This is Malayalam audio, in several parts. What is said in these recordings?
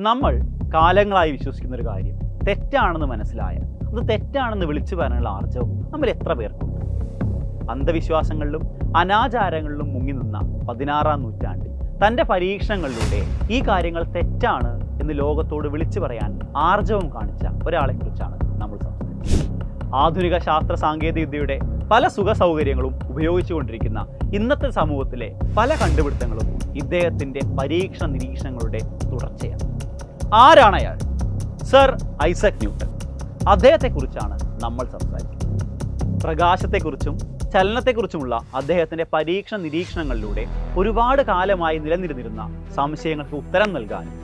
നമ്മൾ കാലങ്ങളായി വിശ്വസിക്കുന്ന ഒരു കാര്യം തെറ്റാണെന്ന് മനസ്സിലായ അത് തെറ്റാണെന്ന് വിളിച്ചു പറയാനുള്ള ആർജവം നമ്മൾ എത്ര പേർക്കുണ്ട്? അന്ധവിശ്വാസങ്ങളിലും അനാചാരങ്ങളിലും മുങ്ങി നിന്ന 16-ാം നൂറ്റാണ്ടിൽ തൻ്റെ പരീക്ഷണങ്ങളിലൂടെ ഈ കാര്യങ്ങൾ തെറ്റാണ് എന്ന് ലോകത്തോട് വിളിച്ചു പറയാൻ ആർജവം കാണിച്ച ഒരാളെക്കുറിച്ചാണ് നമ്മൾ സംസാരിക്കുന്നത്. ആധുനിക ശാസ്ത്ര സാങ്കേതിക വിദ്യയുടെ പല സുഖ സൗകര്യങ്ങളും ഉപയോഗിച്ചുകൊണ്ടിരിക്കുന്ന ഇന്നത്തെ സമൂഹത്തിലെ പല കണ്ടുപിടുത്തങ്ങളും ഇദ്ദേഹത്തിൻ്റെ പരീക്ഷണ നിരീക്ഷണങ്ങളുടെ തുടർച്ചയാണ്. ആരാണ് അയാൾ? Sir Isaac Newton. അദ്ദേഹത്തെക്കുറിച്ചാണ് നമ്മൾ സംസാരിക്കുന്നത്. പ്രകാശത്തെക്കുറിച്ചും ചലനത്തെക്കുറിച്ചുമുള്ള അദ്ദേഹത്തിൻ്റെ പരീക്ഷണ നിരീക്ഷണങ്ങളിലൂടെ ഒരുപാട് കാലമായി നിലനിന്നിരുന്ന സംശയങ്ങൾക്ക് ഉത്തരം നൽകാനും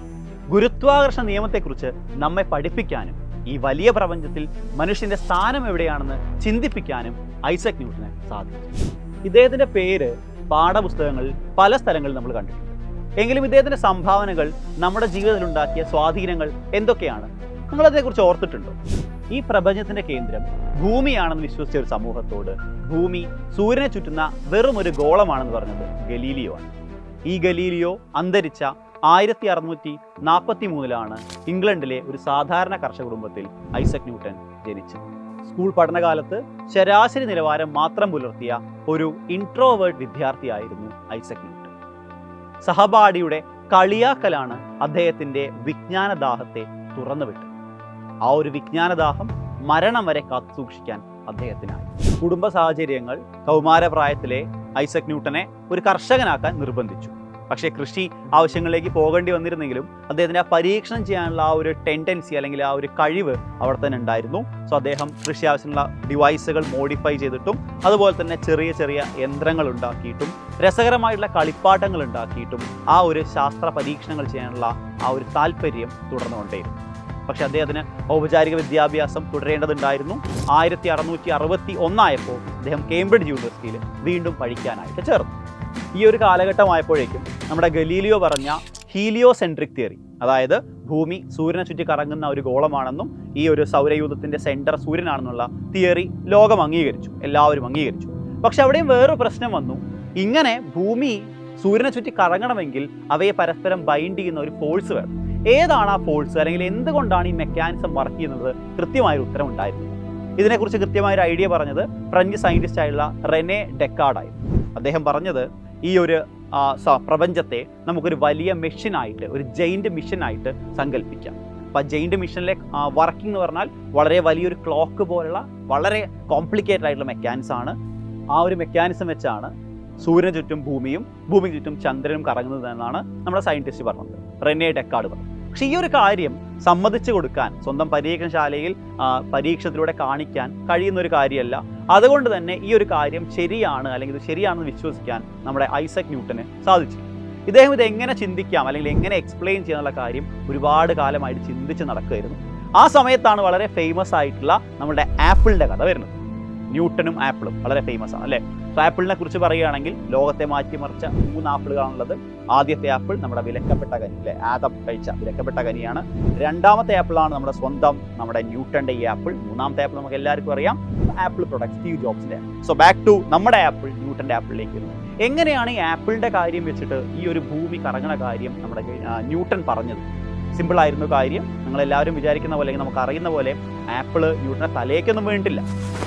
ഗുരുത്വാകർഷണ നിയമത്തെക്കുറിച്ച് നമ്മെ പഠിപ്പിക്കാനും ഈ വലിയ പ്രപഞ്ചത്തിൽ മനുഷ്യൻ്റെ സ്ഥാനം എവിടെയാണെന്ന് ചിന്തിപ്പിക്കാനും ഐസക് ന്യൂട്ടന് സാധിച്ചു. ഇദ്ദേഹത്തിൻ്റെ പേര് പാഠപുസ്തകങ്ങളിൽ പല സ്ഥലങ്ങളിൽ നമ്മൾ കണ്ടിട്ടുണ്ട്. എങ്കിലും ഇദ്ദേഹത്തിൻ്റെ സംഭാവനകൾ നമ്മുടെ ജീവിതത്തിലുണ്ടാക്കിയ സ്വാധീനങ്ങൾ എന്തൊക്കെയാണ്? നിങ്ങളതിനെക്കുറിച്ച് ഓർത്തിട്ടുണ്ടോ? ഈ പ്രപഞ്ചത്തിൻ്റെ കേന്ദ്രം ഭൂമിയാണെന്ന് വിശ്വസിച്ച ഒരു സമൂഹത്തോട് ഭൂമി സൂര്യനെ ചുറ്റുന്ന വെറും ഒരു ഗോളമാണെന്ന് പറഞ്ഞത് ഗലീലിയോ ആണ്. ഈ ഗലീലിയോ അന്തരിച്ച 1643 ഇംഗ്ലണ്ടിലെ ഒരു സാധാരണ കർഷക കുടുംബത്തിൽ ഐസക് ന്യൂട്ടൺ ജനിച്ചത്. സ്കൂൾ പഠനകാലത്ത് ശരാശരി നിലവാരം മാത്രം പുലർത്തിയ ഒരു ഇൻട്രോവേർട്ട് വിദ്യാർത്ഥിയായിരുന്നു ഐസക് ന്യൂട്ടൺ. സഹപാഠിയുടെ കളിയാക്കലാണ് അദ്ദേഹത്തിൻ്റെ വിജ്ഞാനദാഹത്തെ തുറന്നുവിട്ടത്. ആ ഒരു വിജ്ഞാനദാഹം മരണം വരെ കാത്തു സൂക്ഷിക്കാൻ അദ്ദേഹത്തിനായി. കുടുംബ സാഹചര്യങ്ങൾ കൗമാരപ്രായത്തിലെ ഐസക് ന്യൂട്ടനെ ഒരു കർഷകനാക്കാൻ നിർബന്ധിച്ചു. പക്ഷേ കൃഷി ആവശ്യങ്ങളിലേക്ക് പോകേണ്ടി വന്നിരുന്നെങ്കിലും അദ്ദേഹത്തിന് ആ പരീക്ഷണം ചെയ്യാനുള്ള ആ ഒരു ടെൻഡൻസി അല്ലെങ്കിൽ ആ ഒരു കഴിവ് അവിടെ തന്നെ ഉണ്ടായിരുന്നു. സോ അദ്ദേഹം കൃഷി ആവശ്യമുള്ള ഡിവൈസുകൾ മോഡിഫൈ ചെയ്തിട്ടും അതുപോലെ തന്നെ ചെറിയ ചെറിയ യന്ത്രങ്ങൾ ഉണ്ടാക്കിയിട്ടും രസകരമായിട്ടുള്ള കളിപ്പാട്ടങ്ങൾ ഉണ്ടാക്കിയിട്ടും ആ ഒരു ശാസ്ത്ര പരീക്ഷണങ്ങൾ ചെയ്യാനുള്ള ആ ഒരു താല്പര്യം തുടർന്നുകൊണ്ടേയിരുന്നു. പക്ഷെ അദ്ദേഹത്തിന് ഔപചാരിക വിദ്യാഭ്യാസം തുടരേണ്ടതുണ്ടായിരുന്നു. 1661 അദ്ദേഹം കേംബ്രിഡ്ജ് യൂണിവേഴ്സിറ്റിയിൽ വീണ്ടും പഠിക്കാനായിട്ട് ചേർന്നു. ഈ ഒരു കാലഘട്ടമായപ്പോഴേക്കും നമ്മുടെ ഗലീലിയോ പറഞ്ഞ ഹീലിയോസെൻട്രിക് തിയറി, അതായത് ഭൂമി സൂര്യനെ ചുറ്റി കറങ്ങുന്ന ഒരു ഗോളമാണെന്നും ഈ ഒരു സൗരയൂഥത്തിൻ്റെ സെൻറ്റർ സൂര്യനാണെന്നുള്ള തിയറി ലോകം അംഗീകരിച്ചു, എല്ലാവരും അംഗീകരിച്ചു. പക്ഷെ അവിടെയും വേറൊരു പ്രശ്നം വന്നു. ഇങ്ങനെ ഭൂമി സൂര്യനെ ചുറ്റി കറങ്ങണമെങ്കിൽ അവയെ പരസ്പരം ബൈൻഡ് ചെയ്യുന്ന ഒരു ഫോഴ്സ് വേണം. ഏതാണ് ആ ഫോഴ്സ്, അല്ലെങ്കിൽ എന്തുകൊണ്ടാണ് ഈ മെക്കാനിസം വർക്ക് ചെയ്യുന്നത്? കൃത്യമായൊരു ഉത്തരം ഉണ്ടായിരുന്നു. ഇതിനെക്കുറിച്ച് കൃത്യമായൊരു ഐഡിയ പറഞ്ഞത് ഫ്രഞ്ച് സയൻറ്റിസ്റ്റ് ആയിട്ടുള്ള റെനെ ഡെക്കാർഡായിരുന്നു. അദ്ദേഹം പറഞ്ഞത് ഈ ഒരു പ്രപഞ്ചത്തെ നമുക്കൊരു വലിയ മെഷീനായിട്ട്, ഒരു ജെയിൻറ്റ് മിഷനായിട്ട് സങ്കല്പിക്കാം. അപ്പോൾ ആ ജെയിൻറ്റ് മിഷനിലെ വർക്കിംഗ് എന്ന് പറഞ്ഞാൽ വളരെ വലിയൊരു ക്ലോക്ക് പോലുള്ള വളരെ കോംപ്ലിക്കേറ്റഡ് ആയിട്ടുള്ള മെക്കാനിസം ആണ്. ആ ഒരു മെക്കാനിസം വെച്ചാണ് സൂര്യന് ചുറ്റും ഭൂമിയും ഭൂമിക്ക് ചുറ്റും ചന്ദ്രനും കറങ്ങുന്നത് എന്നാണ് നമ്മുടെ സയൻറ്റിസ്റ്റ് പറഞ്ഞത്, റെനെ ഡെക്കാർഡ് പറഞ്ഞു. പക്ഷേ ഈ ഒരു കാര്യം സമ്മതിച്ചു കൊടുക്കാൻ, സ്വന്തം പരീക്ഷണശാലയിൽ പരീക്ഷണത്തിലൂടെ കാണിക്കാൻ കഴിയുന്ന ഒരു കാര്യമല്ല. അതുകൊണ്ട് തന്നെ ഈ ഒരു കാര്യം ശരിയാണ്, അല്ലെങ്കിൽ ഇത് ശരിയാണെന്ന് വിശ്വസിക്കാൻ നമ്മുടെ ഐസക് ന്യൂട്ടന് സാധിച്ചു. ഇദ്ദേഹം ഇത് എങ്ങനെ ചിന്തിക്കാം അല്ലെങ്കിൽ എങ്ങനെ എക്സ്പ്ലെയിൻ ചെയ്യാനുള്ള കാര്യം ഒരുപാട് കാലമായിട്ട് ചിന്തിച്ച് നടക്കുകയായിരുന്നു. ആ സമയത്താണ് വളരെ ഫേമസ് ആയിട്ടുള്ള നമ്മുടെ ആപ്പിളിൻ്റെ കഥ വരുന്നത്. ന്യൂട്ടനും ആപ്പിളും വളരെ ഫേമസ് ആണ്, അല്ലേ? സോ ആപ്പിളിനെ കുറിച്ച് പറയുകയാണെങ്കിൽ ലോകത്തെ മാറ്റിമറിച്ച 3 ആപ്പിളുകളാണുള്ളത്. ആദ്യത്തെ ആപ്പിൾ നമ്മുടെ വിലക്കപ്പെട്ട കനി, അല്ലെ? ആദം കഴിച്ച വിലക്കപ്പെട്ട കനിയാണ്. രണ്ടാമത്തെ ആപ്പിളാണ് നമ്മുടെ സ്വന്തം നമ്മുടെ ന്യൂട്ടൻ്റെ ഈ ആപ്പിൾ. മൂന്നാമത്തെ ആപ്പിൾ നമുക്ക് എല്ലാവർക്കും അറിയാം, ആപ്പിൾ പ്രൊഡക്റ്റ് സ്റ്റീവ് ജോബ്സിൻ്റെ. സോ ബാക്ക് ടു നമ്മുടെ ആപ്പിൾ, ന്യൂട്ടൻ്റെ ആപ്പിളിലേക്ക് വരുന്നത്. എങ്ങനെയാണ് ഈ ആപ്പിളിൻ്റെ കാര്യം വെച്ചിട്ട് ഈ ഒരു ഭൂമി കറങ്ങണ കാര്യം നമ്മുടെ ന്യൂട്ടൺ പറഞ്ഞത്? സിമ്പിളായിരുന്നു കാര്യം. നിങ്ങളെല്ലാവരും വിചാരിക്കുന്ന പോലെ, അല്ലെങ്കിൽ നമുക്ക് അറിയുന്ന പോലെ ആപ്പിള് ന്യൂട്ടനെ തലേക്കൊന്നും വീണിട്ടില്ല.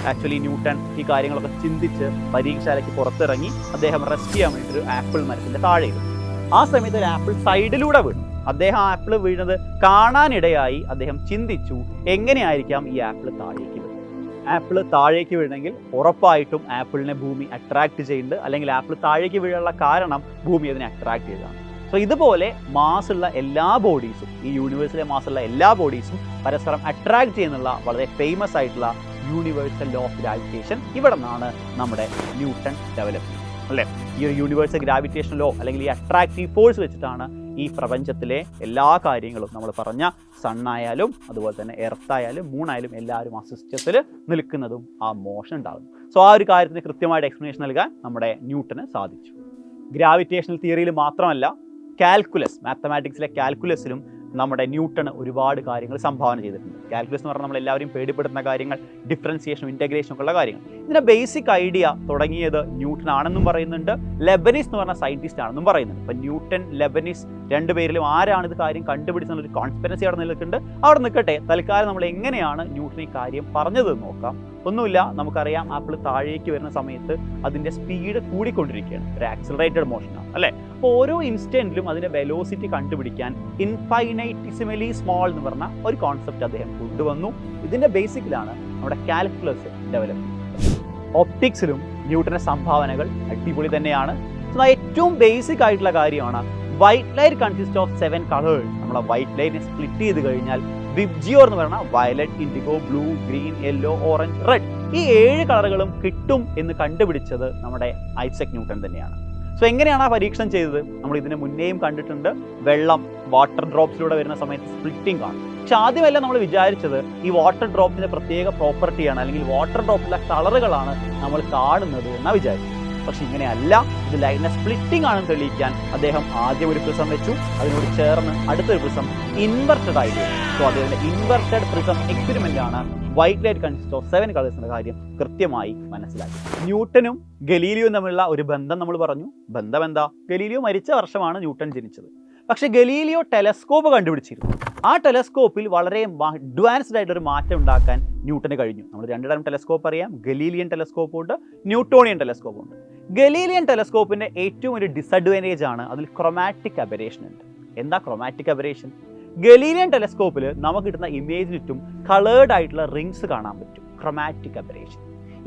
ആക്ച്വലി ന്യൂട്ടൺ ഈ കാര്യങ്ങളൊക്കെ ചിന്തിച്ച് പരീക്ഷാലയ്ക്ക് പുറത്തിറങ്ങി അദ്ദേഹം റെസ്റ്റ് ചെയ്യാൻ വേണ്ടിയിട്ട് ഒരു ആപ്പിൾ മരത്തിൻ്റെ താഴെ ഇരുന്നു. ആ സമയത്ത് ഒരു ആപ്പിൾ സൈഡിലൂടെ വീണു. അദ്ദേഹം ആ ആപ്പിൾ വീണത് കാണാനിടയായി. അദ്ദേഹം ചിന്തിച്ചു, എങ്ങനെയായിരിക്കാം ഈ ആപ്പിൾ താഴേക്ക് വീഴുന്നത്? ആപ്പിൾ താഴേക്ക് വീഴണമെങ്കിൽ ഉറപ്പായിട്ടും ആപ്പിളിനെ ഭൂമി അട്രാക്ട് ചെയ്യുന്നുണ്ട്, അല്ലെങ്കിൽ ആപ്പിൾ താഴേക്ക് വീഴാനുള്ള കാരണം ഭൂമി അതിനെ അട്രാക്ട് ചെയ്തതാണ്. സോ ഇതുപോലെ മാസുള്ള എല്ലാ ബോഡീസും, ഈ യൂണിവേഴ്സിലെ മാസുള്ള എല്ലാ ബോഡീസും പരസ്പരം അട്രാക്ട് ചെയ്യുന്നുള്ള വളരെ ഫേമസ് ആയിട്ടുള്ള യൂണിവേഴ്സൽ ലോ ഓഫ് ഗ്രാവിറ്റേഷൻ ഇവിടെ നിന്നാണ് നമ്മുടെ ന്യൂട്ടൺ ഡെവലപ്പ് ചെയ്യുന്നത്, അല്ലേ? ഈ ഒരു യൂണിവേഴ്സൽ ഗ്രാവിറ്റേഷൻ ലോ അല്ലെങ്കിൽ ഈ അട്രാക്റ്റീവ് ഫോഴ്സ് വെച്ചിട്ടാണ് ഈ പ്രപഞ്ചത്തിലെ എല്ലാ കാര്യങ്ങളും, നമ്മൾ പറഞ്ഞ സണ്ണായാലും അതുപോലെ തന്നെ എർത്തായാലും മൂണായാലും എല്ലാവരും ആ സിസ്റ്റത്തിൽ നിൽക്കുന്നതും ആ മോഷൻ ഉണ്ടാകുന്നു. സോ ആ ഒരു കാര്യത്തിന് കൃത്യമായിട്ട് എക്സ്പ്ലനേഷൻ നൽകാൻ നമ്മുടെ ന്യൂട്ടന് സാധിച്ചു. ഗ്രാവിറ്റേഷണൽ തിയറിയിൽ മാത്രമല്ല, കാൽക്കുലസ്, മാത്തമാറ്റിക്സിലെ കാൽക്കുലസിലും നമ്മുടെ ന്യൂട്ടൺ ഒരുപാട് കാര്യങ്ങൾ സംഭാവന ചെയ്തിട്ടുണ്ട്. കാൽക്കുലസ് എന്ന് പറഞ്ഞാൽ നമ്മളെല്ലാവരും പേടിപ്പെടുത്തുന്ന കാര്യങ്ങൾ, ഡിഫറൻസിയേഷനും ഇൻറ്റഗ്രേഷനും ഒക്കെ ഉള്ള കാര്യങ്ങൾ. ഇതിൻ്റെ ബേസിക് ഐഡിയ തുടങ്ങിയത് ന്യൂട്ടൺ ആണെന്നും പറയുന്നുണ്ട്, ലെബനീസ് എന്ന് പറഞ്ഞ സയൻറ്റിസ്റ്റ് ആണെന്നും പറയുന്നുണ്ട്. അപ്പം ന്യൂട്ടൺ, ലെബനീസ് രണ്ടുപേരിലും ആരാണ് ഇത് കാര്യം കണ്ടുപിടിച്ചെന്നൊരു കോൺസ്പിറസി അവിടെ നിൽക്കുന്നുണ്ട്. അവിടെ നിൽക്കട്ടെ, തൽക്കാലം നമ്മൾ എങ്ങനെയാണ് ന്യൂട്ടൺ ഈ കാര്യം പറഞ്ഞത് നോക്കാം. ഒന്നുമില്ല, നമുക്കറിയാം ആപ്പിൾ താഴേക്ക് വരുന്ന സമയത്ത് അതിൻ്റെ സ്പീഡ് കൂടിക്കൊണ്ടിരിക്കുകയാണ്, ഒരു ആക്സിലറേറ്റഡ് മോഷനാണ് അല്ലേ. അപ്പോൾ ഓരോ ഇൻസ്റ്റൻറ്റിലും അതിൻ്റെ വെലോസിറ്റി കണ്ടുപിടിക്കാൻ ഇൻഫൈനൈറ്റിസിമലി സ്മോൾ എന്ന് പറഞ്ഞ ഒരു കോൺസെപ്റ്റ് അദ്ദേഹം കൊണ്ടുവന്നു. ഇതിൻ്റെ ബേസിക്കിലാണ് നമ്മുടെ കാൽക്കുലസ് ഡെവലപ്പ് ചെയ്യുന്നത്. ഒപ്റ്റിക്സിലും ന്യൂട്ടൻ്റെ സംഭാവനകൾ അടിപൊളി തന്നെയാണ്. ഏറ്റവും ബേസിക് ആയിട്ടുള്ള കാര്യമാണ് white light consist of 7 colours. നമ്മളെ വൈറ്റ് ലൈറ്റിനെ സ്പ്ലിറ്റ് ചെയ്ത് കഴിഞ്ഞാൽ വിബ്ജിയോർ എന്ന് പറയുന്ന violet, IndiGo, blue, green, yellow, orange, red ഈ 7 കളറുകളും കിട്ടും എന്ന് കണ്ടുപിടിച്ചത് നമ്മുടെ ഐസക് ന്യൂട്ടൺ തന്നെയാണ്. സോ എങ്ങനെയാണ് ആ പരീക്ഷണം ചെയ്തത്? നമ്മൾ ഇതിന് മുന്നേയും കണ്ടിട്ടുണ്ട്. വെള്ളം വാട്ടർ ഡ്രോപ്സിലൂടെ വരുന്ന സമയത്ത് സ്പ്ലിറ്റിംഗ് കാണും. പക്ഷെ ആദ്യമല്ല നമ്മൾ വിചാരിച്ചത് ഈ വാട്ടർ ഡ്രോപ്പിൻ്റെ പ്രത്യേക പ്രോപ്പർട്ടിയാണ്, അല്ലെങ്കിൽ വാട്ടർ ഡ്രോപ്പിലെ കളറുകളാണ് നമ്മൾ കാണുന്നത് എന്നാണ് വിചാരിച്ചത്. പക്ഷെ ഇങ്ങനെയല്ല, ഇത് ലൈറ്റിനെ സ്പ്ലിറ്റിംഗ് ആണെന്ന് തെളിയിക്കാൻ അദ്ദേഹം ആദ്യം ഒരു പ്രിസം വെച്ചു, അതിനോട് ചേർന്ന് അടുത്തൊരു പ്രിസം ഇൻവെർട്ടഡ് ആയിട്ട്. സോ അദ്ദേഹത്തിൻ്റെ ഇൻവെർട്ടഡ് പ്രിസം എക്സ്പെരിമെൻ്റ് ആണ് white light consist of 7 colours എന്ന കാര്യം കൃത്യമായി മനസ്സിലാക്കി. ന്യൂട്ടനും ഗലീലിയോയും തമ്മിലുള്ള ഒരു ബന്ധം നമ്മൾ പറഞ്ഞു. ബന്ധം എന്താ? ഗലീലിയോ മരിച്ച വർഷമാണ് ന്യൂട്ടൺ ജനിച്ചത്. പക്ഷേ ഗലീലിയോ ടെലസ്കോപ്പ് കണ്ടുപിടിച്ചിരുന്നു. ആ ടെലസ്കോപ്പിൽ വളരെ അഡ്വാൻസ്ഡ് ആയിട്ടൊരു മാറ്റം ഉണ്ടാക്കാൻ ന്യൂട്ടന് കഴിഞ്ഞു. നമ്മൾ 2 തരം ടെലസ്കോപ്പ് അറിയാം, ഗലീലിയൻ ടെലസ്കോപ്പ് ഉണ്ട്, ന്യൂട്ടോണിയൻ ടെലസ്കോപ്പ് ഉണ്ട്. ഗലീലിയൻ ടെലസ്കോപ്പിൻ്റെ ഏറ്റവും ഒരു ഡിസഡ്വാൻറ്റേജ് ആണ് അതിൽ ക്രൊമാറ്റിക് അബറേഷൻ ഉണ്ട്. എന്താ ക്രൊമാറ്റിക് അബറേഷൻ? ഗലീലിയൻ ടെലസ്കോപ്പിൽ നമുക്ക് കിട്ടുന്ന ഇമേജിന് ചുറ്റും കളേർഡ് ആയിട്ടുള്ള റിങ്സ് കാണാൻ പറ്റും, ക്രൊമാറ്റിക് അബറേഷൻ.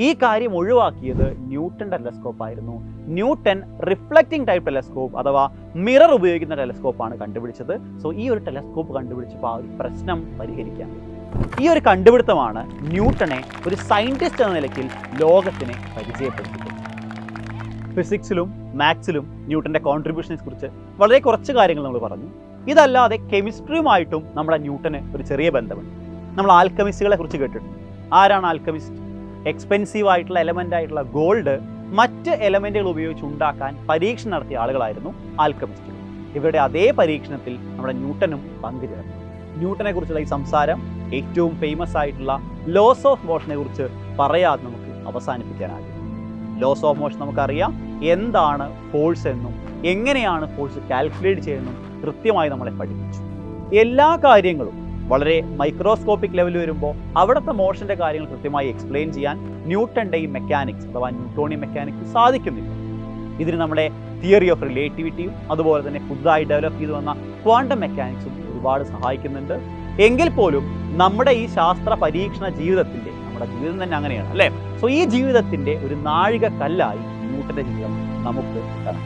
ഈ കാര്യം ഒഴിവാക്കിയത് ന്യൂട്ടൺ ടെലസ്കോപ്പ് ആയിരുന്നു. ന്യൂട്ടൺ റിഫ്ലക്റ്റിംഗ് ടൈപ്പ് ടെലസ്കോപ്പ് അഥവാ മിറർ ഉപയോഗിക്കുന്ന ടെലസ്കോപ്പാണ് കണ്ടുപിടിച്ചത്. സോ ഈ ഒരു ടെലസ്കോപ്പ് കണ്ടുപിടിച്ചപ്പോൾ ആ ഒരു പ്രശ്നം പരിഹരിക്കാൻ പറ്റും. ഈ ഒരു കണ്ടുപിടുത്തമാണ് ന്യൂട്ടനെ ഒരു സയൻറ്റിസ്റ്റ് എന്ന നിലയ്ക്ക് ലോകത്തിനെ പരിചയപ്പെടുത്തിയത്. ഫിസിക്സിലും മാത്സിലും ന്യൂട്ടൻ്റെ കോൺട്രിബ്യൂഷനെ കുറിച്ച് വളരെ കുറച്ച് കാര്യങ്ങൾ നമ്മൾ പറഞ്ഞു. ഇതല്ലാതെ കെമിസ്ട്രിയുമായിട്ടും നമ്മുടെ ന്യൂട്ടന് ഒരു ചെറിയ ബന്ധമുണ്ട്. നമ്മൾ ആൽക്കമിസ്റ്റുകളെ കുറിച്ച് കേട്ടിട്ടുണ്ട്. ആരാണ് ആൽക്കമിസ്റ്റ്? എക്സ്പെൻസീവ് ആയിട്ടുള്ള എലമെൻ്റ് ആയിട്ടുള്ള ഗോൾഡ് മറ്റ് എലമെൻറ്റുകൾ ഉപയോഗിച്ച് ഉണ്ടാക്കാൻ പരീക്ഷണം നടത്തിയ ആളുകളായിരുന്നു ആൽക്കമിസ്റ്റുകൾ. ഇവരുടെ അതേ പരീക്ഷണത്തിൽ നമ്മുടെ ന്യൂട്ടനും പങ്കുചേർന്നു. ന്യൂട്ടനെ കുറിച്ചുള്ള ഈ സംസാരം ഏറ്റവും ഫേമസ് ആയിട്ടുള്ള ലോസ് ഓഫ് മോഷനെ കുറിച്ച് പറയാതെ നമുക്ക് അവസാനിപ്പിക്കാനാകും. ലോസ് ഓഫ് മോഷൻ നമുക്കറിയാം, എന്താണ് ഫോഴ്സ് എന്നും എങ്ങനെയാണ് ഫോഴ്സ് കാൽക്കുലേറ്റ് ചെയ്യുന്നതും കൃത്യമായി നമ്മളെ പഠിപ്പിച്ചു. എല്ലാ കാര്യങ്ങളും വളരെ മൈക്രോസ്കോപ്പിക് ലെവലിൽ വരുമ്പോൾ അവിടുത്തെ മോഷൻ്റെ കാര്യങ്ങൾ കൃത്യമായി എക്സ്പ്ലെയിൻ ചെയ്യാൻ ന്യൂട്ടൻ്റെ ഈ മെക്കാനിക്സ് അഥവാ ന്യൂട്ടോണിയൻ മെക്കാനിക്സ് സാധിക്കുന്നില്ല. ഇതിന് നമ്മുടെ തിയറി ഓഫ് റിലേറ്റിവിറ്റിയും അതുപോലെ തന്നെ പുതുതായി ഡെവലപ്പ് ചെയ്തു വന്ന ക്വാണ്ടം മെക്കാനിക്സും ഒരുപാട് സഹായിക്കുന്നുണ്ട്. എങ്കിൽ പോലും നമ്മുടെ ഈ ശാസ്ത്ര പരീക്ഷണ ജീവിതത്തിൻ്റെ, നമ്മുടെ ജീവിതം തന്നെ അങ്ങനെയാണ് അല്ലേ, സോ ഈ ജീവിതത്തിൻ്റെ ഒരു നാഴിക കല്ലായി ന്യൂട്ടൻ്റെ ജീവിതം നമുക്ക് കാണാം.